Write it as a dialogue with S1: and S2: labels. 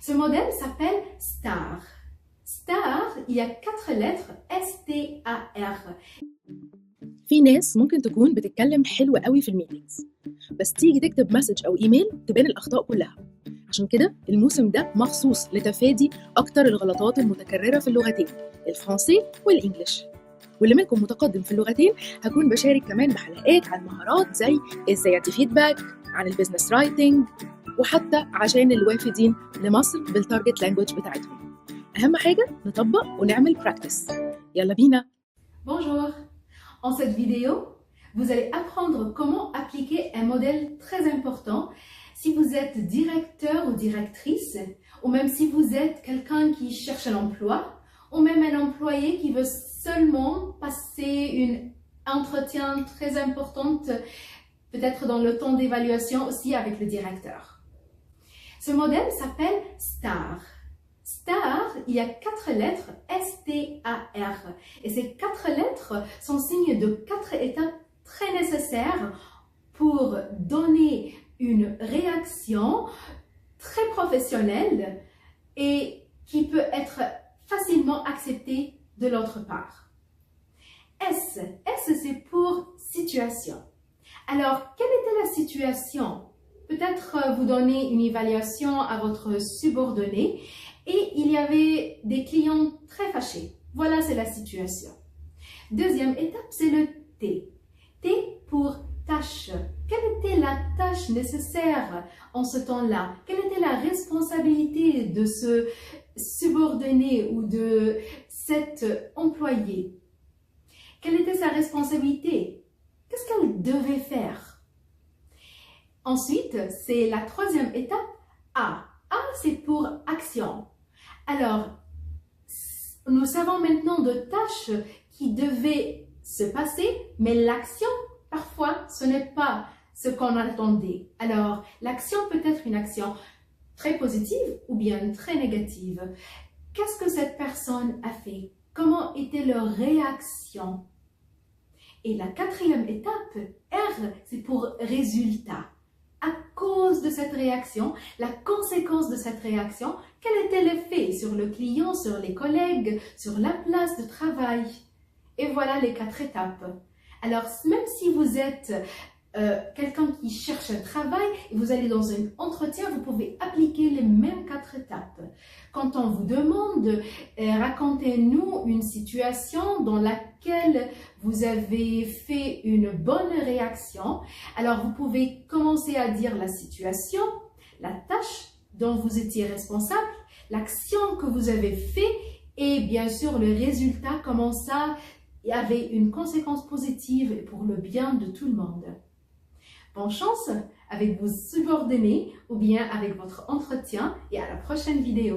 S1: Ce modèle s'appelle STAR. STAR, il y a 4 lettres, S-T-A-R.
S2: في ناس ممكن تكون بتتكلم حلو قوي في الميتينجز، بس تيجي تكتب مسج أو إيميل تبان الأخطاء كلها. عشان كده الموسم ده مخصوص لتفادي أكتر الغلطات المتكررة في اللغتين الفرنسي والإنجليش. واللي منكم متقدم في اللغتين هكون بشارك كمان بحلقات عن مهارات زي ازاي يعطي فيدباك، عن البيزنس رايتنج، وحتى عشان الوافدين لمصر بالتارجت لانجويج بتاعتهم. أهم حاجة نطبق ونعمل براكتس. يلا بينا.
S1: Bonjour. En cette vidéo, vous allez apprendre comment appliquer un modèle très important si vous êtes directeur ou directrice, ou même si vous êtes quelqu'un qui cherche un emploi, ou même un employé qui veut seulement passer un entretien très important, peut-être dans le temps d'évaluation aussi avec le directeur. Ce modèle s'appelle STAR. STAR, il y a 4 lettres, S-T-A-R. Et ces 4 lettres sont signes de 4 étapes très nécessaires pour donner une réaction très professionnelle et qui peut être facilement acceptée de l'autre part. S, c'est pour situation. Alors, quelle était la situation? Peut-être vous donnez une évaluation à votre subordonné et il y avait des clients très fâchés. Voilà, c'est la situation. Deuxième étape, c'est le T. T pour tâche. Quelle était la tâche nécessaire en ce temps-là? Quelle était la responsabilité de ce subordonné ou de cet employé? Quelle était sa responsabilité? Qu'est-ce qu'elle devait faire? Ensuite, c'est la troisième étape, A. A, c'est pour action. Alors, nous savons maintenant de tâches qui devaient se passer, mais l'action, parfois, ce n'est pas ce qu'on attendait. Alors, l'action peut être une action très positive ou bien très négative. Qu'est-ce que cette personne a fait? Comment était leur réaction? Et la quatrième étape, R, c'est pour résultat. À cause de cette réaction, la conséquence de cette réaction, quel était l'effet sur le client, sur les collègues, sur la place de travail? Et voilà les 4 étapes. Alors, même si vous êtes quelqu'un qui cherche un travail et vous allez dans un entretien, vous pouvez appliquer les mêmes 4 étapes. Quand on vous demande, racontez-nous une situation dans laquelle vous avez fait une bonne réaction, alors vous pouvez commencer à dire la situation, la tâche dont vous étiez responsable, l'action que vous avez fait et bien sûr le résultat, comment ça avait une conséquence positive pour le bien de tout le monde. Bonne chance avec vos subordonnés ou bien avec votre entretien et à la prochaine vidéo.